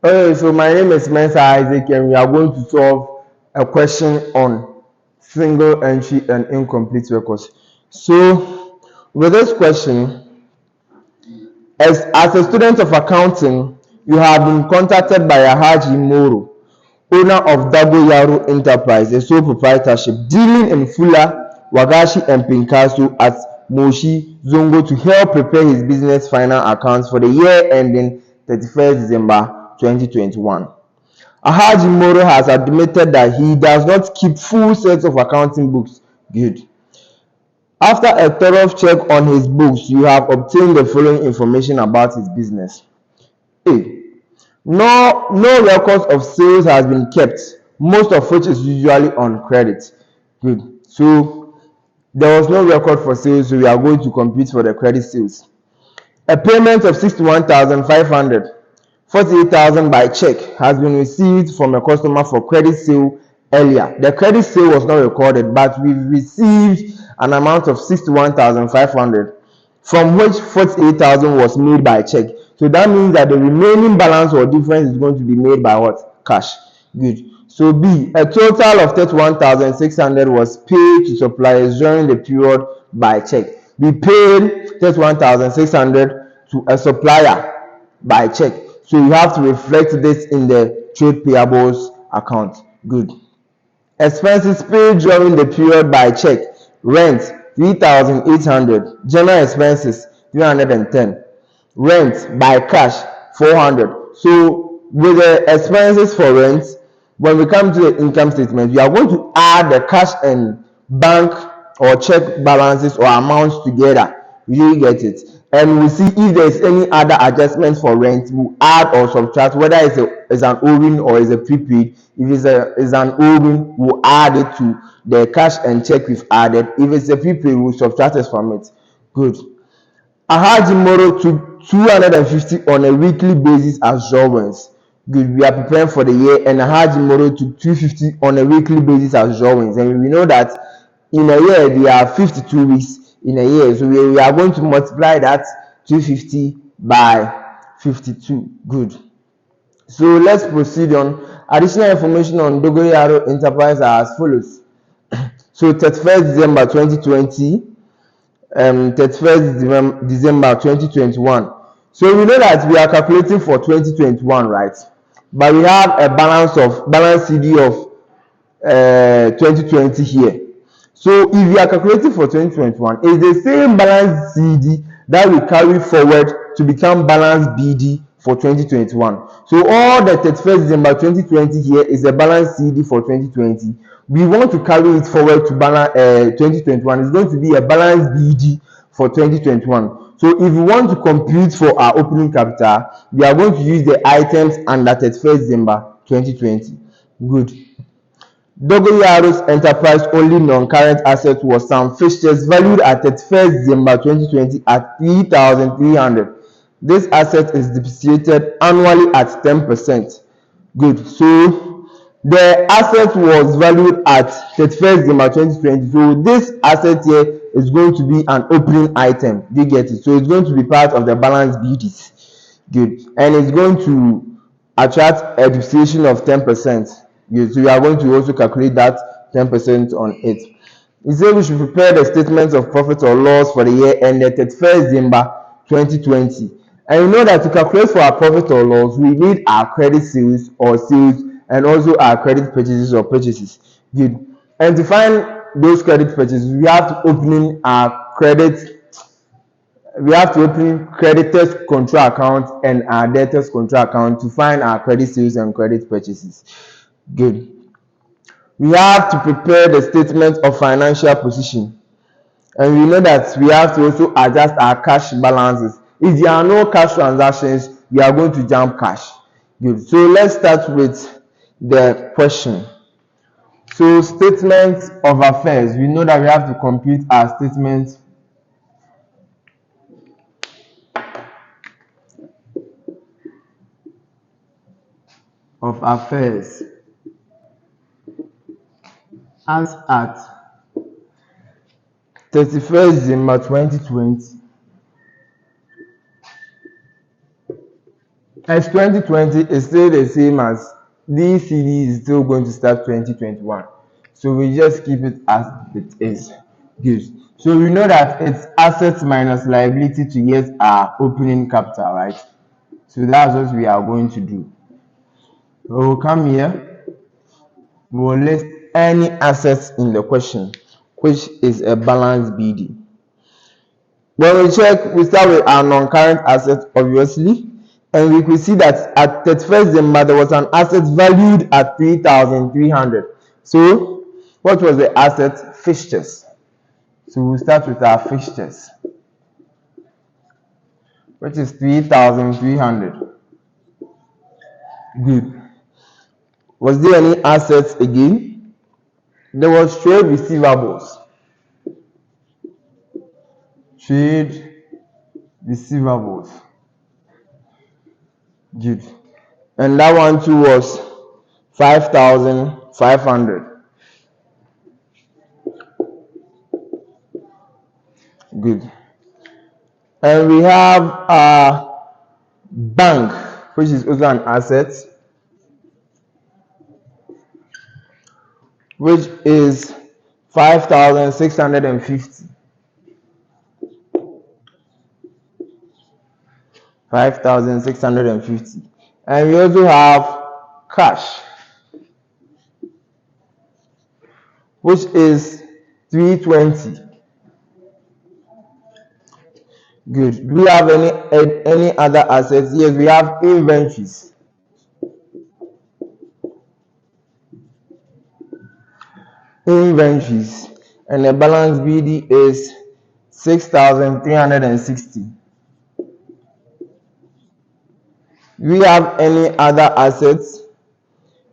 Okay, so my name is Mensa Isaac, and we are going to solve a question on single entry and incomplete records. So, with this question, as a student of accounting, you have been contacted by Ahaji Moro, owner of Dago Yaro Enterprise, a sole proprietorship dealing in Fula, Wagashi, and Pinkaso at Moshi Zongo to help prepare his business final accounts for the year ending 31st December 2021. Ahaji Moro has admitted that he does not keep full sets of accounting books. Good. After a thorough check on his books, you have obtained the following information about his business. A. No records of sales has been kept, most of which is usually on credit. Good. So there was no record for sales, so we are going to compute for the credit sales. A payment of 61,500, 48,000 by check has been received from a customer for credit sale earlier. The credit sale was not recorded, but we received an amount of 61,500, from which 48,000 was made by check. So that means that the remaining balance or difference is going to be made by what? Cash. Good. So B, a total of 31,600 was paid to suppliers during the period by check. We paid 31,600 to a supplier by check. So you have to reflect this in the trade payables account. Good. Expenses paid during the period by check. Rent 3,800. General expenses 310. Rent by cash 400. So with the expenses for rent, when we come to the income statement, we are going to add the cash and bank or check balances or amounts together. You get it? And we see if there is any other adjustment for rent, we add or subtract, whether it's an owing or it's a prepaid. If it's an owing, we'll add it to the cash and check we've added. If it's a prepaid, we'll subtract it from it. Good. Ahaji Moro took 250 on a weekly basis as drawings. Good. We are preparing for the year, and Ahaji Moro took 250 on a weekly basis as drawings. And we know that in a year there are 52 weeks in a year, so we are going to multiply that 250 by 52. Good. So let's proceed on. Additional information on Dogoyaro Enterprise are as follows. So 31st December 2020, 31st December 2021. So we know that we are calculating for 2021, right? But we have a balance CD of 2020 here. So if we are calculating for 2021, it's the same balance CD that we carry forward to become balance BD for 2021. So all the 31st December 2020 here is a balance CD for 2020. We want to carry it forward to balance 2021. It's going to be a balance BD for 2021. So if we want to compute for our opening capital, we are going to use the items under 31st December 2020. Good. Dogoyaro's enterprise only non-current asset was some fixtures valued at 31st December 2020 at 3,300. This asset is depreciated annually at 10%. Good. So the asset was valued at 31st December 2020. So this asset here is going to be an opening item. Do you get it? So it's going to be part of the balance BDs. Good. And it's going to attract a depreciation of 10%. Good. So we are going to also calculate that 10% on it. It says we should prepare the statements of profit or loss for the year ended 31st December 2020. And you know that to calculate for our profit or loss, we need our credit sales or sales and also our credit purchases or purchases. Good. And to find those credit purchases, we have to open creditors control account and our debtors control account to find our credit sales and credit purchases. Good. We have to prepare the statement of financial position, and we know that we have to also adjust our cash balances. If there are no cash transactions, we are going to jump cash. Good. So let's start with the question. So statement of affairs, we know that we have to compute our statement of affairs as at 31st December 2020. as 2020 is still the same as DCD is still going to start 2021. So we just keep it as it is. Good. So we know that it's assets minus liability to get our opening capital, right? So that's what we are going to do. We'll come here. We'll list any assets in the question, which is a balanced BD. When we check, we start with our non-current assets, obviously, and we could see that at 31st December there was an asset valued at 3,300. So, what was the asset? Fixtures. So we'll start with our fixtures, which is 3,300. Good. Was there any assets again? There was trade receivables. Trade receivables. Good. And that one too was 5,500. Good. And we have a bank, which is also an asset, which is 5,650. 5,650. And we also have cash, which is 320. Good. Do we have any other assets? Yes, we have inventories. Inventories. And the balance BD is 6,360. Do we have any other assets?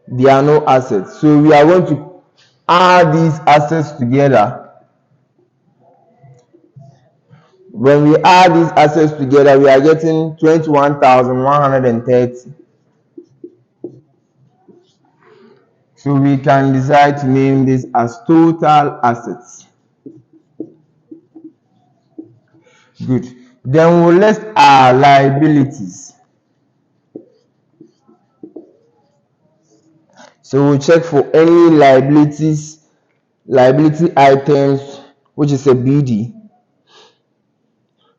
There are no assets. So we are going to add these assets together. When we add these assets together, we are getting 21,130. So we can decide to name this as total assets. Good. Then we'll list our liabilities. So we'll check for any liability items, which is a BD.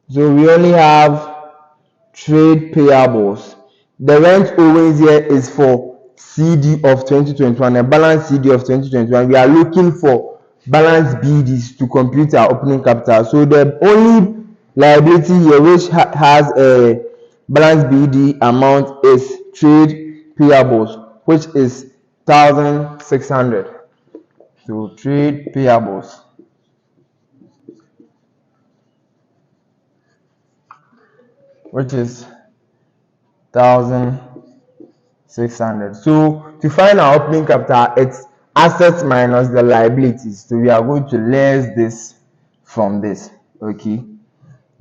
So we only have trade payables. The rent owing here is for CD of 2021, a balance CD of 2021. We are looking for balance BDs to complete our opening capital. So the only liability here which has a balance BD amount is trade payables, which is 1,600. So trade payables, which is 1,600. So to find our opening capital, it's assets minus the liabilities. So we are going to less this from this. Okay,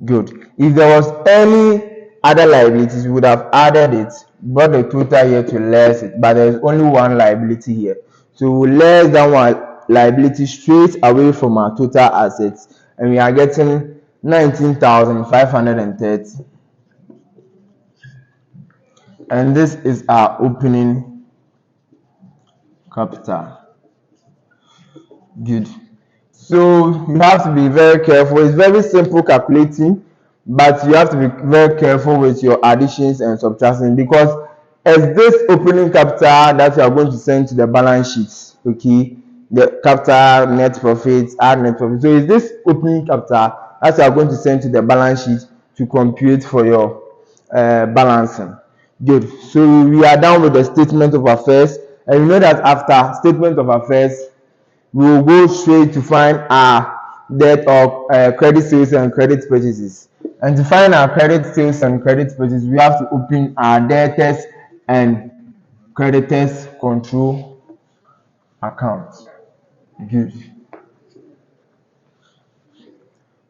good. If there was any other liabilities, we would have added it, brought the total here to less it, but there's only one liability here. So we'll less that one liability straight away from our total assets, and we are getting 19,530. And this is our opening capital. Good. So you have to be very careful. It's very simple calculating, but you have to be very careful with your additions and subtractions, because as this opening capital that you are going to send to the balance sheet, okay, the capital, net profits, add net profit. So is this opening capital that you are going to send to the balance sheet to compute for your balancing. Good. So we are done with the statement of affairs, and you know that after statement of affairs, we will go straight to find our debt of credit sales and credit purchases. And to find our credit sales and credit purchases, we have to open our debtors and creditors control account. Good.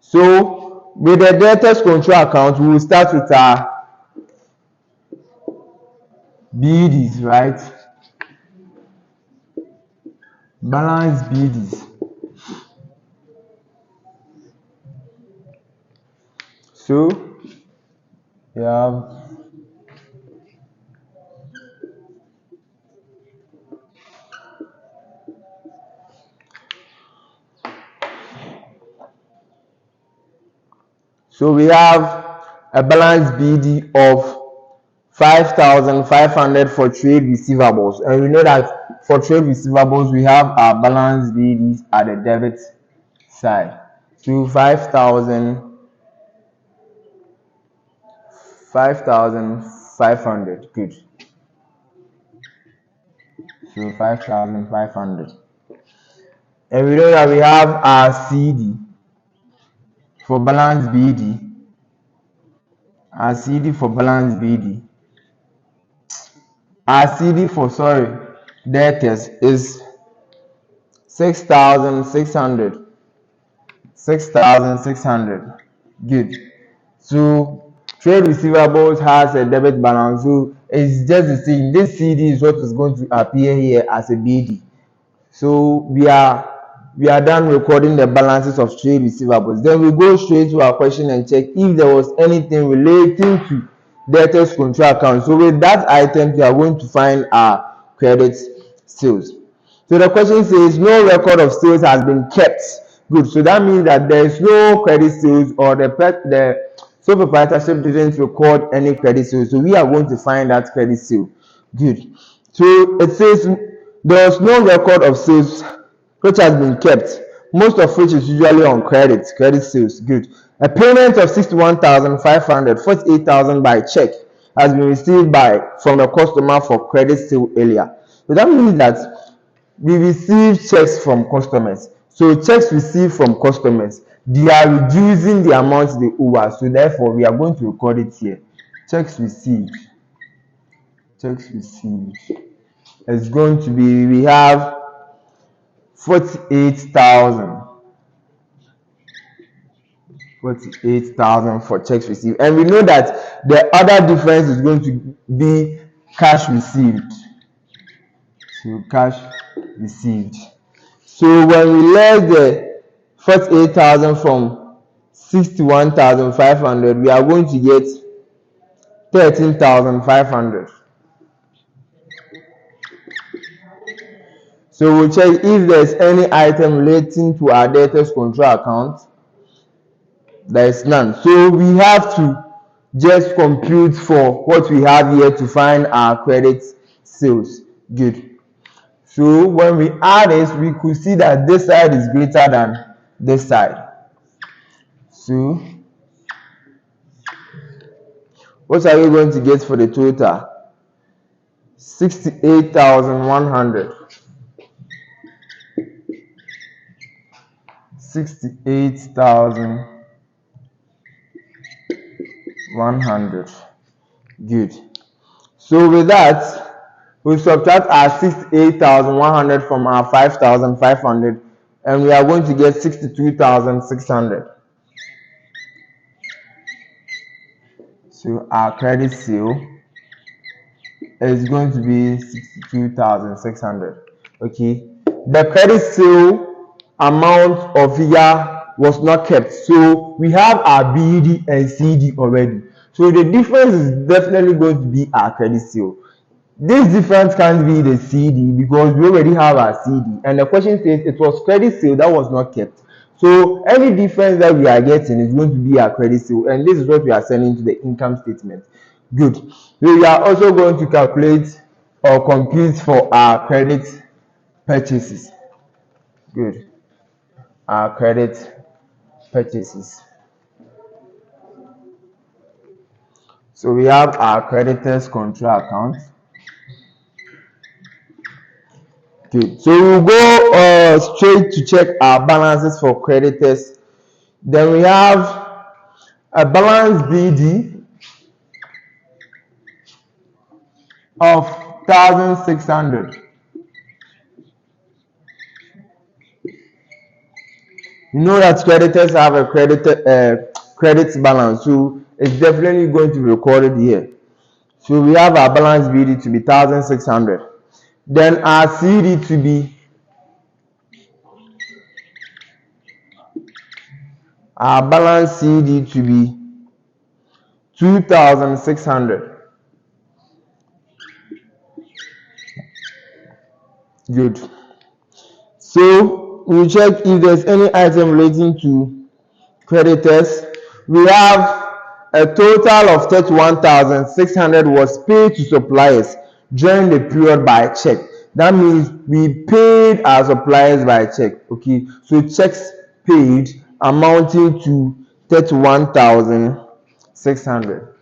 So with the debtors control account, we will start with our BDs, right? Balance BDs. So we have So we have a balance BD of 5,500 for trade receivables, and we know that for trade receivables we have our balance BDs at the debit side. So 5,500, good. So 5,500, and we know that we have our CD for balance BD. Our CD for balance BD. Our CD for debtors is 6,600. 6,600. Good. So trade receivables has a debit balance, so it's just the same. This CD is what is going to appear here as a BD. So we are done recording the balances of trade receivables. Then we go straight to our question and check if there was anything relating to debtors control account. So with that item, we are going to find our credit sales. So the question says no record of sales has been kept. Good. So that means that there is no credit sales, or the sole proprietorship didn't record any credit sales. So we are going to find that credit sale. Good. So it says there is no record of sales which has been kept, most of which is usually on credit sales. Good. A payment of 61,500, 48,000 by check has been received from the customer for credit sale earlier. So that means that we receive checks from customers. So checks received from customers, they are reducing the amount they owe us. So therefore, we are going to record it here. Checks received. Checks received. It's going to be, we have 48,000. 48,000 for checks received. And we know that the other difference is going to be cash received. So cash received. So when we less the 48,000 from 61,500, we are going to get 13,500. So we'll check if there's any item relating to our debtors control account. There is none. So we have to just compute for what we have here to find our credit sales. Good. So when we add this, we could see that this side is greater than this side. So what are we going to get for the total? 68,100. 68,100. Good. So with that, we subtract our 68,100 from our 5,500, and we are going to get 62,600. So our credit sale is going to be 62,600. Okay. The credit sale amount of figure was not kept. So we have our BD and CD already. So the difference is definitely going to be our credit sale. This difference can't be the CD because we already have our CD. And the question says it was credit sale that was not kept. So any difference that we are getting is going to be our credit sale. And this is what we are sending to the income statement. Good. We are also going to calculate or compute for our credit purchases. Good. Our credit purchases. So we have our creditors control account. Good. So we'll go straight to check our balances for creditors. Then we have a balance BD of 1,600. You know that creditors have a credit balance, so it's definitely going to be recorded here. So we have our balance BD to be 1,600. Then our CD to be our balance CD to be 2,600. Good. So we check if there's any item relating to creditors we have a total of 31,600 was paid to suppliers during the period by check. That means we paid our suppliers by check. Okay, so checks paid amounting to 31,600.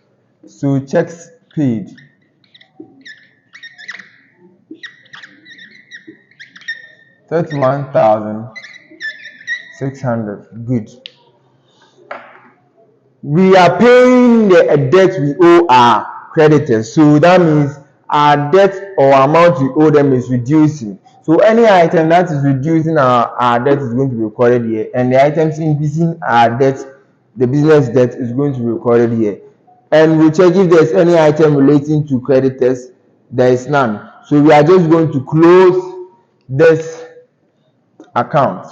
So checks paid 31,600. Good. We are paying the debt we owe our creditors. So that means our debt or amount we owe them is reducing. So any item that is reducing our debt is going to be recorded here, and the items increasing our debt, the business debt, is going to be recorded here. And we check if there's any item relating to creditors. There is none. So we are just going to close this account.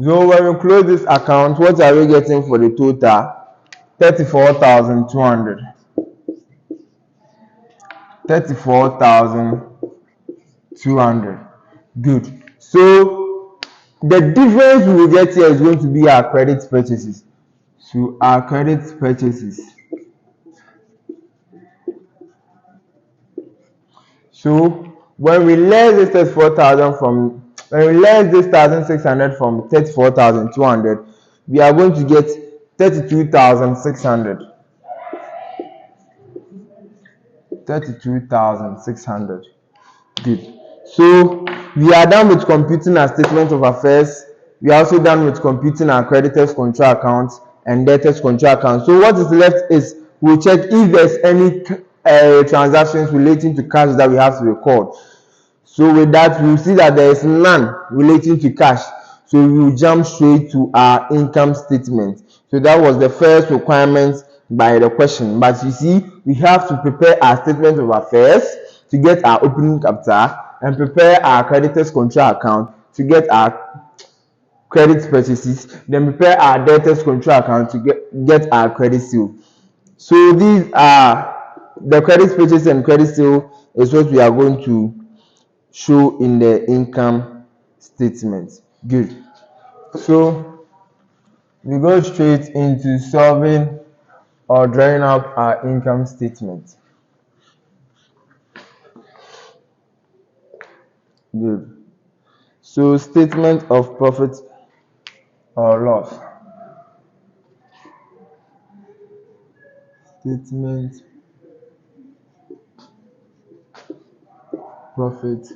So when we close this account, what are we getting for the total? 34,200. 34,200. Good. So the difference we will get here is going to be our credit purchases. So our credit purchases. So when we less this 34,000 from, when we less this 1,600 from 34,200, we are going to get 32,600. 32,600. Good. So we are done with computing our statement of affairs. We are also done with computing our creditors control account and debtors control account. So what is left is we'll check if there's any transactions relating to cash that we have to record. So with that, we'll see that there is none relating to cash. So we will jump straight to our income statement. So that was the first requirement by the question. But you see, we have to prepare our statement of affairs to get our opening capital and prepare our creditors control account to get our credit purchases, then prepare our debtors control account to get our credit sale. So these are the credit purchase and credit sale is what we are going to show in the income statement. Good. So we go straight into solving or drawing up our income statement. Good. So statement of profit or loss. Statement profit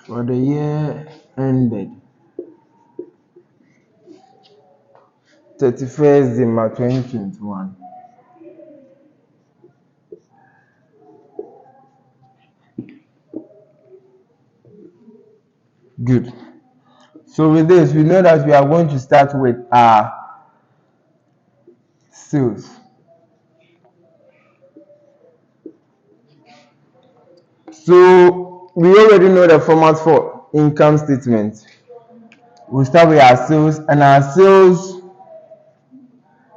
for the year ended 31st December 2021. Good. So with this, we know that we are going to start with our sales. So we already know the format for income statement. We'll start with our sales, and our sales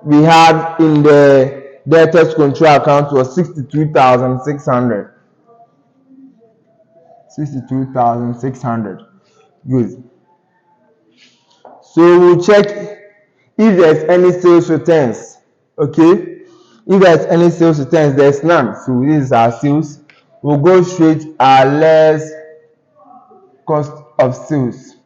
we had in the debtors control account was 62,600. 62,600. Good. So we'll check if there's any sales returns. Okay, if there's any sales returns, there's none. So this is our sales. We'll go straight our less cost of sales.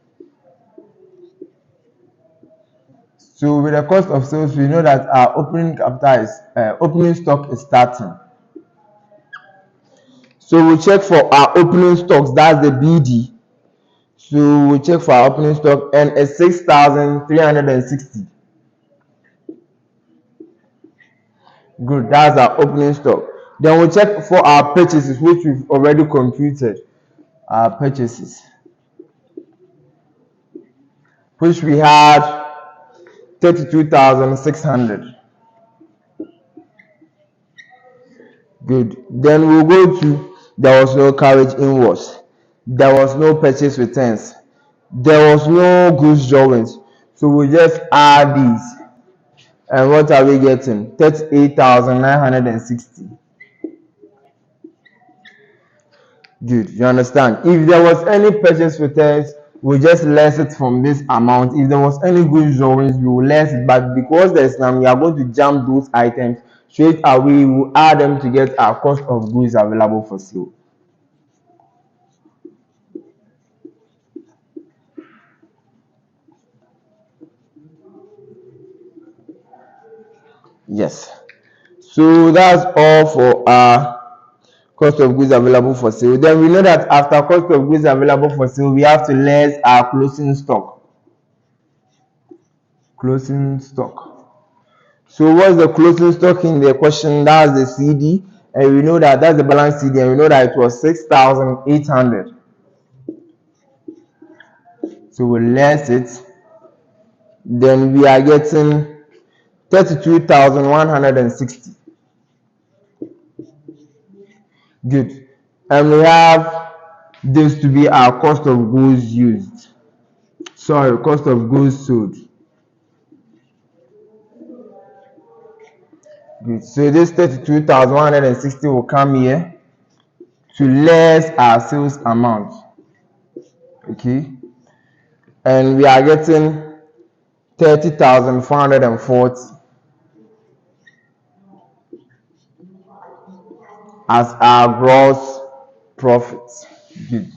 So with the cost of sales, we know that our opening capital is opening stock is starting. So we'll check for our opening stocks, that's the BD. So we'll check for our opening stock, and it's 6,360. Good, that's our opening stock. Then we'll check for our purchases, which we've already computed. Our purchases, which we had 32,600. Good. Then we'll go to there was no carriage inwards, there was no purchase returns, there was no goods drawings. So we'll just add these. And what are we getting? 38,960. Good. You understand? If there was any purchase returns, we just less it from this amount. If there was any goods drawings, we will less it. But because there's none, we are going to jump those items straight away. We will add them to get our cost of goods available for sale. Yes. So that's all for our cost of goods available for sale. Then we know that after cost of goods available for sale, we have to less our closing stock. Closing stock. So what's the closing stock in the question? That's the CD, and we know that that's the balance CD, and we know that it was 6,800. So we less it. Then we are getting 32,160. Good. And we have this to be our cost of goods used. Sorry, cost of goods sold. Good. So this 32,160 will come here to less our sales amount. Okay. And we are getting 30,440 as our gross profit. Good.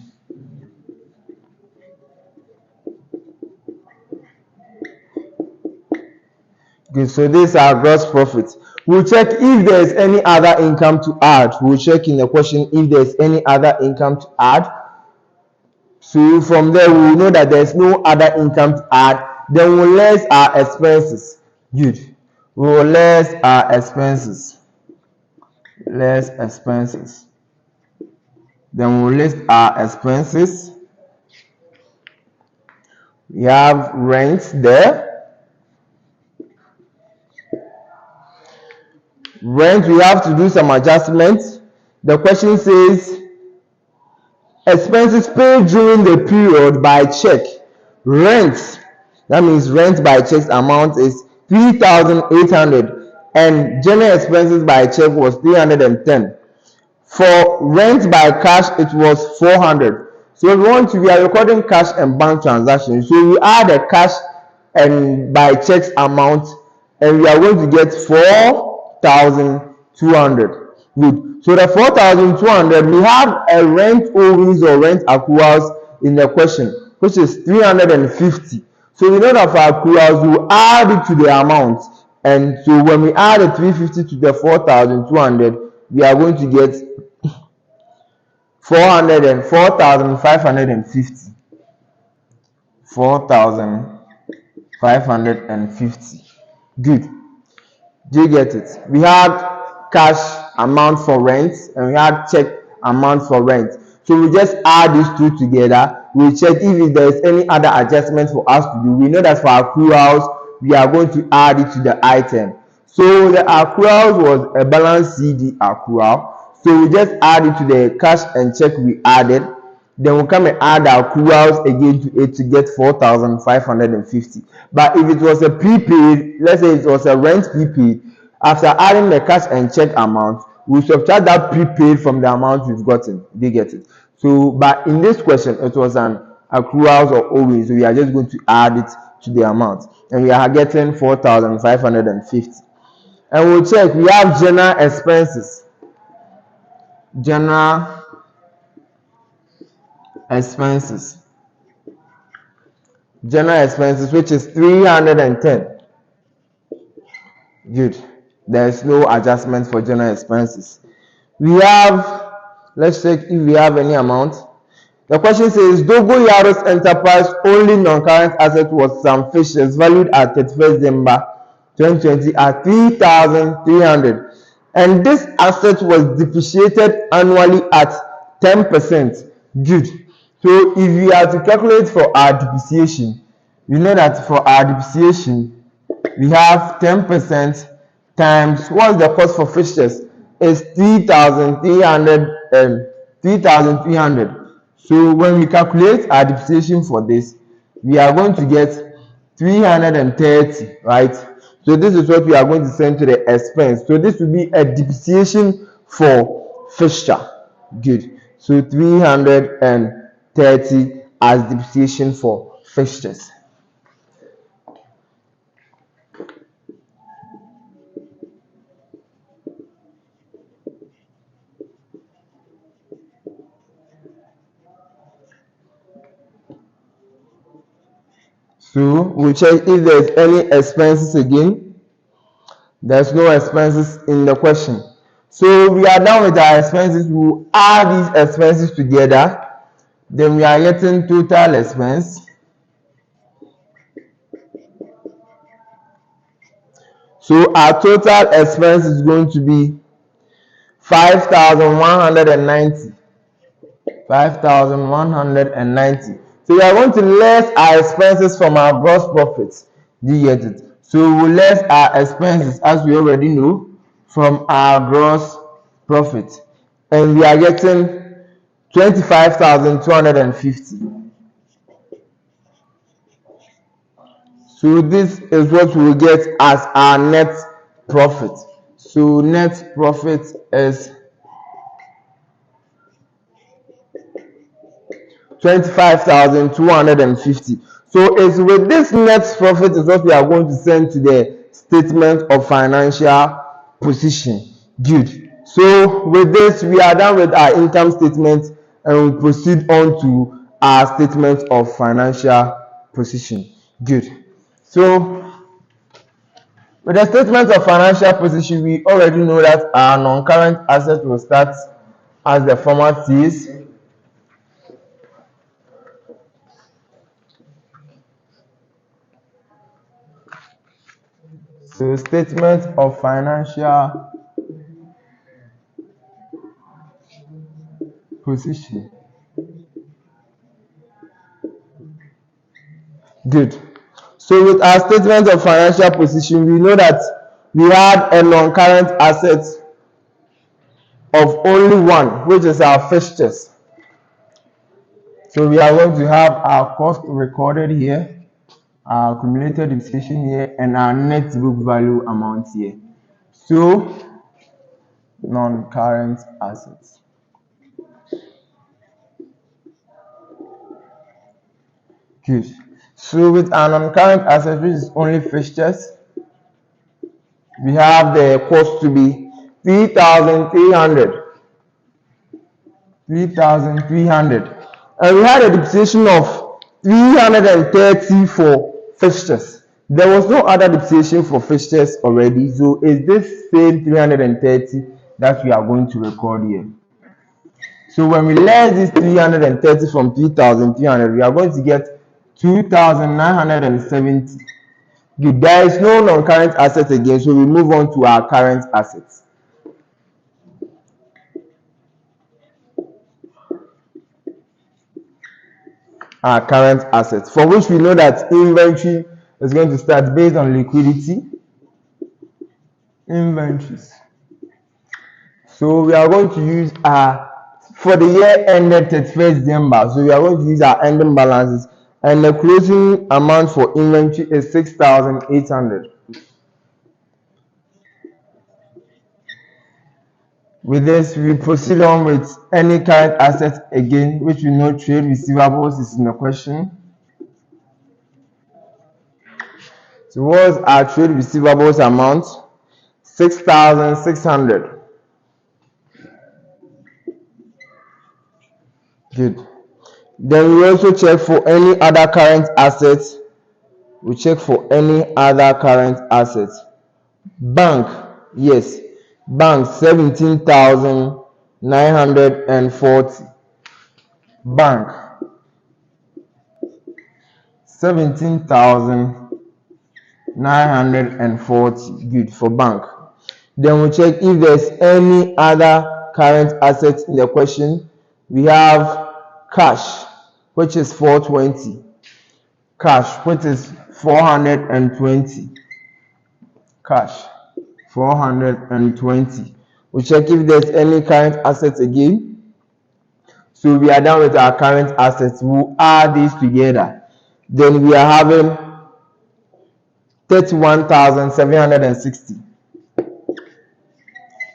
Good. So this is our gross profit. We'll check if there is any other income to add. We'll check in the question if there is any other income to add. So from there, we will know that there is no other income to add. Then we'll less our expenses. Good. We will less our expenses. Less expenses. Then we'll list our expenses. We have rent there. Rent, we have to do some adjustments. The question says expenses paid during the period by check. Rent, that means rent by check's amount is 3,800 and general expenses by check was 310. For rent by cash, it was 400. So we are recording cash and bank transactions. So we add the cash and by checks amount, and we are going to get 4,200. Good. So the 4,200, we have a rent owings or rent accruals in the question, which is 350. So we know that for accruals, we add it to the amount. And so when we add the 350 to the 4,200, we are going to get 4,550. 4,550. Good. Do you get it? We had cash amount for rent and we had check amount for rent. So we just add these two together. We check if there is any other adjustment for us to do. We know that for accruals, we are going to add it to the item. So the accruals was a balance CD accrual. So we just add it to the cash and check we added. Then we'll come and add our accruals again to it to get 4,550. But if it was a prepaid, let's say it was a rent prepaid, after adding the cash and check amount, we'll subtract that prepaid from the amount we've gotten. They get it. So, but in this question, it was an accruals or owings. So we are just going to add it to the amount. And we are getting 4,550. And we'll check, we have general expenses. General expenses. General expenses, which is 310. Good. There is no adjustment for general expenses. We have, let's check if we have any amount. The question says Dogo Yaros Enterprise only non-current asset was some fishes valued at 31st December 2020 at 3,300. And this asset was depreciated annually at 10%. Good. So if we are to calculate for our depreciation, we know that for our depreciation, we have 10% times what's the cost for fixtures is 3,300. So when we calculate our depreciation for this, we are going to get 330, right? So this is what we are going to send to the expense. So this will be a depreciation for fixture. Good. So 330 as depreciation for fixtures. So we'll check if there's any expenses again. There's no expenses in the question. So we are done with our expenses. We'll add these expenses together. Then we are getting total expense. So our total expense is going to be 5,190. 5,190. So we are going to less our expenses from our gross profits. Do you get it? So we will less our expenses, as we already know, from our gross profit. And we are getting 25,250. So this is what we will get as our net profit. So net profit is 25,250. So it's with this net profit is what we are going to send to the statement of financial position. Good. So with this, we are done with our income statement and we proceed on to our statement of financial position. Good. So with the statement of financial position, we already know that our non-current assets will start as the format is. So statement of financial position. Good. So with our statement of financial position, we know that we had a non-current asset of only one, which is our fixtures. So we are going to have our cost recorded here, our accumulated depreciation here, and our net book value amount here. So non-current assets. Good. So with our non-current assets, which is only fixtures, we have the cost to be 3,300. 3,300. And we had a depreciation of 330 for fixtures. There was no other depreciation for fixtures already, so it's this same 330 that we are going to record here. So when we less this 330 from 3,300, we are going to get 2,970. There is no non-current asset again, so we move on to our current assets. Our current assets, for which we know that inventory is going to start based on liquidity. Inventories. So we are going to use our, for the year ended 31st December, so we are going to use our ending balances, and the closing amount for inventory is 6,800. With this, we proceed on with any current assets again, which we know trade receivables is in the question. So what's our trade receivables amount? 6,600. Good. Then we also check for any other current assets. We check for any other current assets. Bank, yes. Bank 17,940. Bank 17,940. Good for bank. Then we check if there's any other current assets in the question. We have cash, which is 420. Cash, which is 420. Cash 420. We check if there's any current assets again. So we are done with our current assets. We'll add these together. Then we are having 31,760.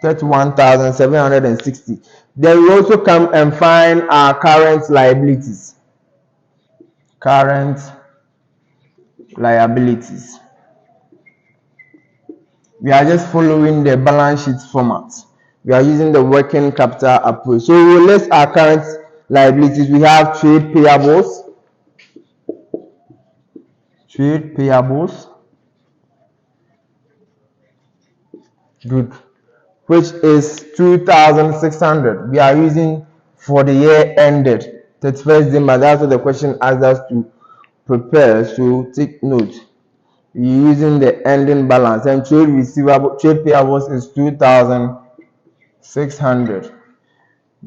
31,760. Then we also come and find our current liabilities. Current liabilities. We are just following the balance sheet format. We are using the working capital approach. So we will list our current liabilities. We have trade payables. Trade payables. Good. Which is 2,600. We are using for the year ended 31st December. That's what the question asked us to prepare. So take note. We're using the ending balance, and trade payables is 2,600.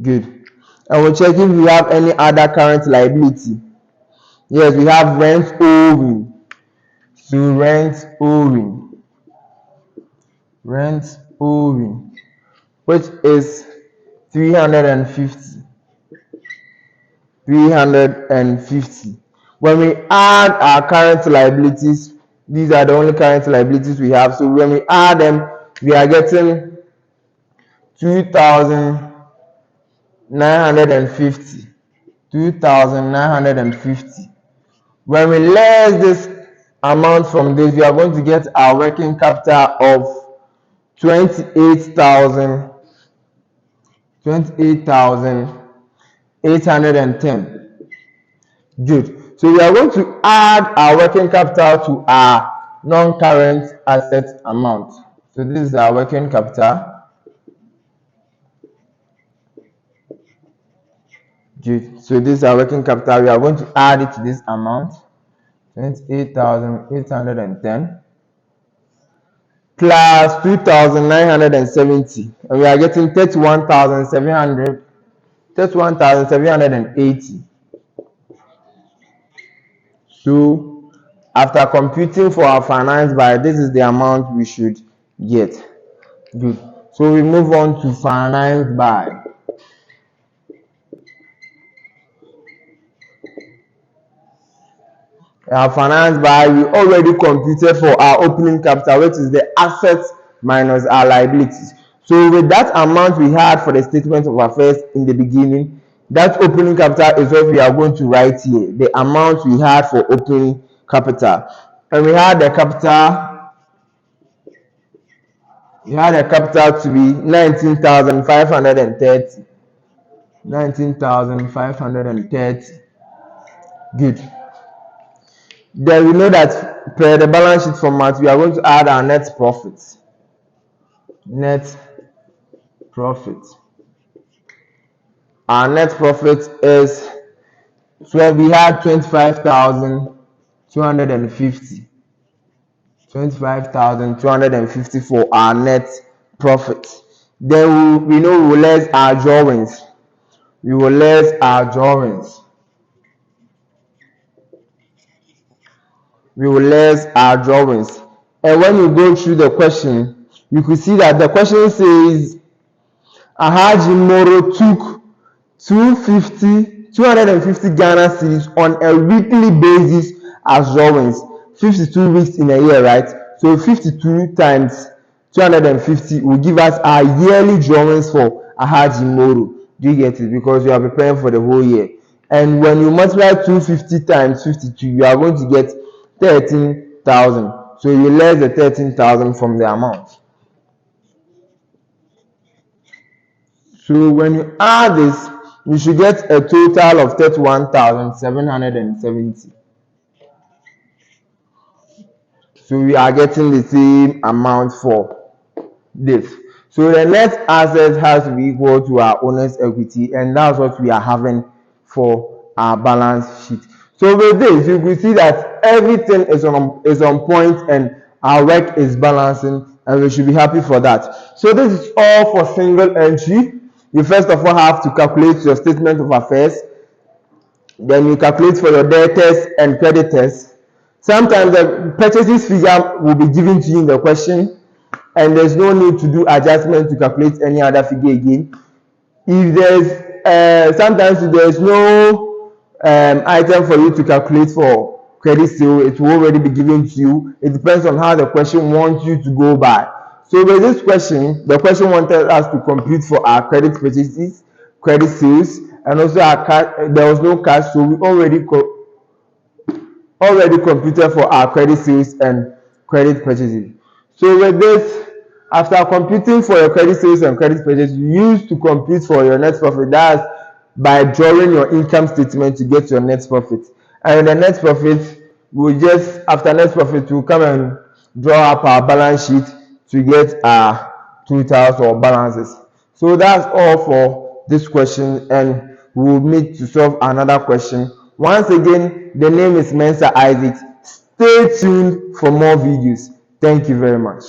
Good. And we'll check if we have any other current liability. Yes, we have rent owing. So rent owing, which is 350. When we add our current liabilities, these are the only current liabilities we have. So when we add them, we are getting 2,950. 2,950. When we less this amount from this, we are going to get our working capital of 28,810. Good. So we are going to add our working capital to our non-current asset amount. So this is our working capital. Good. So this is our working capital. We are going to add it to this amount, 28,810 plus 2,970, and we are getting 31,780. So after computing for our finance by, this is the amount we should get. Good. So we move on to finance by. Our finance by, we already computed for our opening capital, which is the assets minus our liabilities. So with that amount we had for the statement of affairs in the beginning, that opening capital is what we are going to write here, the amount we had for opening capital. And we had the capital to be 19,530. 19,530. Good. Then we know that per the balance sheet format, we are going to add our net profit. Net profit. Our net profit is, so we had 25,250. 25,250 for our net profit. Then we know we will less our drawings. We will less our drawings. We will less our drawings. And when you go through the question, you could see that the question says Alhaji Moro took 250 Ghana cedis on a weekly basis as drawings. 52 weeks in a year, right? So 52 times 250 will give us our yearly drawings for Alhaji Moro. Do you get it? Because you are preparing for the whole year. And when you multiply 250 times 52, you are going to get 13,000. So you less the 13,000 from the amount. So when you add this, you should get a total of 31,770. So we are getting the same amount for this. So the net asset has to be equal to our owner's equity, and that's what we are having for our balance sheet. So with this, you can see that everything is on point and our work is balancing, and we should be happy for that. So this is all for single entry. You first of all have to calculate your statement of affairs. Then you calculate for your debtors and creditors. Sometimes the purchases figure will be given to you in the question, and there's no need to do adjustment to calculate any other figure again. If there's sometimes if there's no item for you to calculate for credit sale, it will already be given to you. It depends on how the question wants you to go by. So with this question, the question wanted us to compute for our credit purchases, credit sales, and also our cash, there was no cash, so we already computed for our credit sales and credit purchases. So with this, after computing for your credit sales and credit purchases, you use to compute for your net profit. That's by drawing your income statement to get your net profit. And the net profit, after net profit, we'll come and draw up our balance sheet to get our totals or balances. So that's all for this question, and we'll meet to solve another question. Once again, the name is Mensa Isaac. Stay tuned for more videos. Thank you very much.